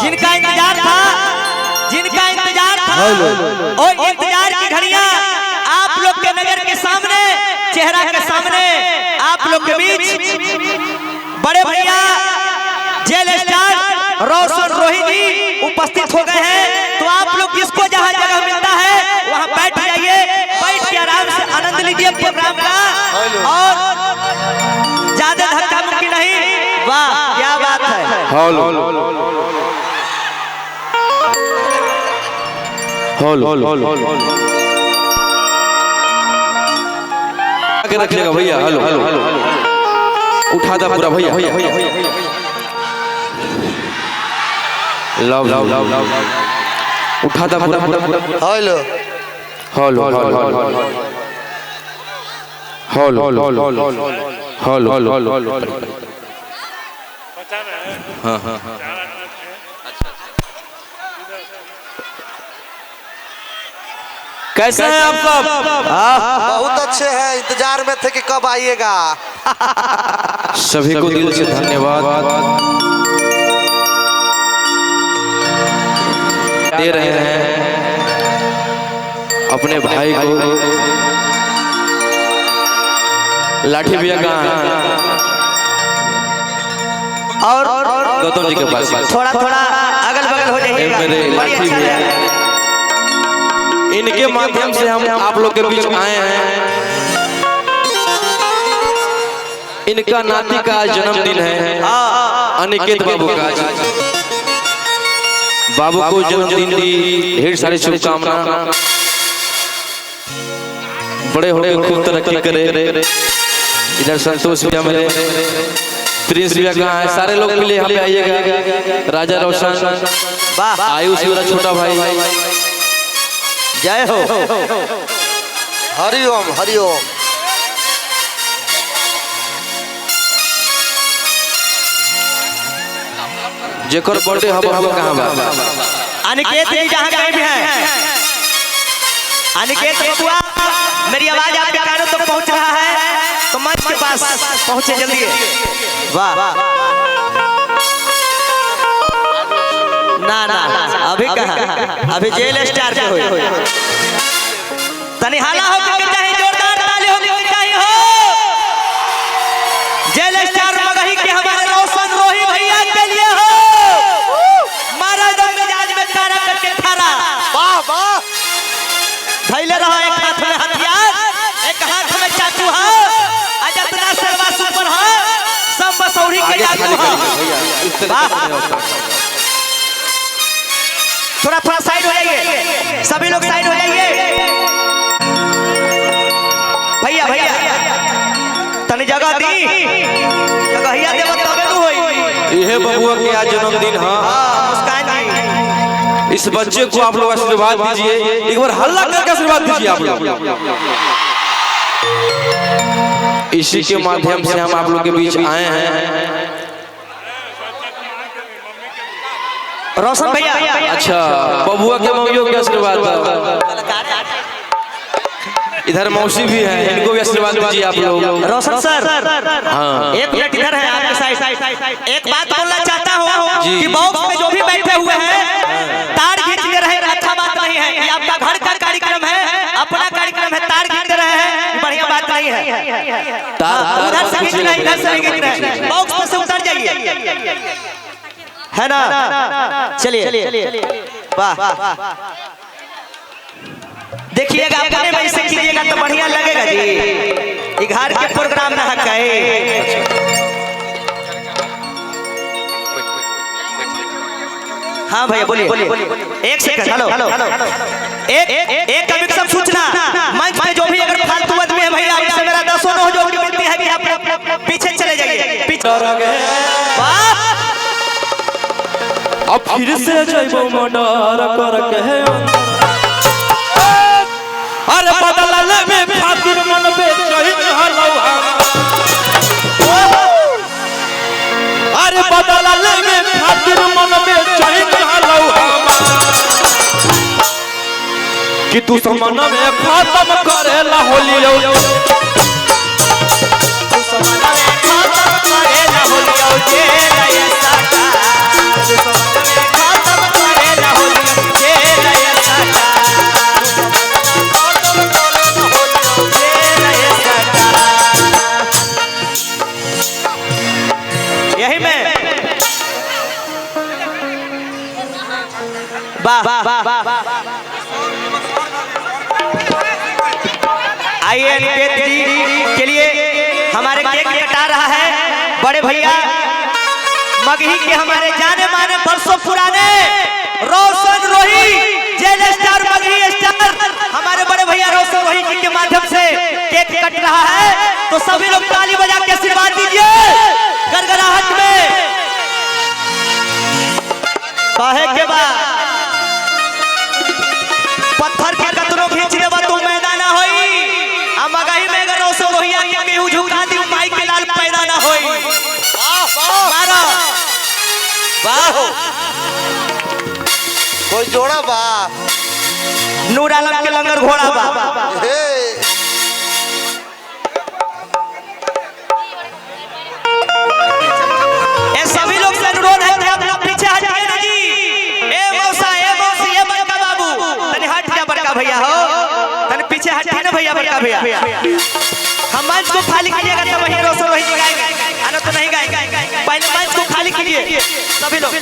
जिनका इंतजार था और इंतजार की घड़ियां आप लोग के नजर के सामने, चेहरा के सामने, आप लोग के बीच बड़े भैया जेल स्टार रोशन रोहिणी उपस्थित हो गए हैं। तो आप लोग जिसको जहां जगह मिलता है वहां बैठ जाइए, बैठ के आराम से आनंद लीजिए प्रोग्राम का, और ज्यादा धक्का मुक्की नहीं। वाह क्या बात है। आगे रखिएगा भैया। हेलो उठा था पूरा भैया। लव उठा था पूरा। हेलो हाँ हाँ हाँ कैसे हैं आप सब? बहुत अच्छे हैं, इंतजार में थे कि कब आइएगा। सभी को दिल से धन्यवाद दे रहे हैं अपने भाई को। लाठी भैया कहाँ है? और गौतम जी के पास थोड़ा थोड़ा अगल बगल हो जाइए। मेरे लाठी भैया, इनके माध्यम से हम आप लोग के बीच आए हैं। इनका नाती का जन्मदिन है, अनिकेत बाबू का। बाबू को जन्मदिन की ढेर सारी शुभकामना। बड़े होकर खूब तरक्की करे। इधर संतोष भैया, मेरे प्रिंस भैया कहाँ है? सारे लोग मिले यहाँ पे आइएगा। राजा रोशन, आयुष मेरा छोटा भाई, जय हो। हरिओम हरिओम। जेकर बर्थडे हब कहाँ बा? अनिकेत जी जहाँ कहीं भी हैं, अनिकेत बबुआ, मेरी आवाज आपके कानों तक पहुँच रहा है तो मंच के पास पहुँचे जल्दी। वाह ना ना अभी कहाँ, अभी जेल स्टार पे हो। तनी हाला हो के चाहे जोरदार ताली हो के चाहिए हो। जेल स्टार मगही के हमारे रोशन रोही भैया के लिए हो। मारा दम मिजाज में तारा करके थारा। वाह वाह। धैले रहो, एक हाथ में हथियार, एक हाथ में चाकू हो। अजतना सरवा सुपर हो, सब बसौरी के जादू हो। थोड़ा थोड़ा साइड हो जाइए, सभी लोग साइड हो जाइए। भैया भैया तनी जगह दी, जगहिया देव तबे नु होई। यह बबुआ के आज जन्मदिन है। मुस्कान जी, इस बच्चे को आप लोग आशीर्वाद दीजिए। एक बार हल्ला करके आशीर्वाद दीजिए आप लोग। इसी के माध्यम से हम आप लोग के बीच आए हैं। रोशन भैया, अच्छा बबुआ के मम्मियों के आशीर्वाद। इधर मौसी भी है, इनको भी आशीर्वाद दीजिए आप लोग। रोशन सर, हाँ एक मिनट इधर है आपके साइड। एक बात बोलना चाहता हूँ कि बॉक्स में जो भी बैठे हुए हैं तार खींचते रहे, अच्छा बात नहीं है। ये आपका घर का कार्यक्रम है, अपना कार्यक्रम है, तार खींचते रहे हैं, बढ़िया बात नहीं है। उधर से खींच रहे, इधर से खींच रहे, बॉक्स में से उतर जाइए, है ना? चलिए वाह। देखिएगा अपने में से कीजिएगा तो बढ़िया लगेगा जी। घर के प्रोग्राम ना है। हाँ भैया बोलिए। एक सेकंड, हेलो। एक कमिक्सम सूचना, मंच में जो भी अगर फालतू आदमी है भैया, इससे मेरा 10 हो जो मिलती है कि आप पीछे चले जाइए। अब फिर से जइबो मर्डर करके। अरे बदला में खातिर मन बेचैन हलौ हम। अरे बदला में खातिर मन बेचैन हलौ हम। कि तू समन में खत्म करेला होली यही में आइए अनिकेत जी के लिए हमारे केक कटा रहा है बड़े भैया मगही के हमारे जाने माने बरसों पुराने रोशन रोही जेल स्टार मगही स्टार हमारे बड़े भैया रोशन रोही जी के माध्यम से केक कट रहा है। तो सभी लोग ताली बजा के आशीर्वाद दीजिए गड़गड़ाहट में कहे के बाद पत्थर के कतरो खींच देबा तू मैदान ना होई आ मगही में अगर रोसो रोहिया के केहू झुका दी माई के लाल पैदा ना होई। वाह मारो वाह कोई जोड़ा बा नूर आलम के लंगर घोड़ा बा हे ए सभी लोग से अनुरोध है कि आप लोग पीछे हट जाइए ना जी। ए मौसी ये बड़का बाबू तनी हट जा बड़का भैया हो तनी पीछे हट ना भैया बड़का भैया हम मंच को खाली कीजिएगा तब वही रोशन रोही जी गाएंगे आना तो नहीं गाएंगे पहले मंच को खाली कीजिए सभी लोग।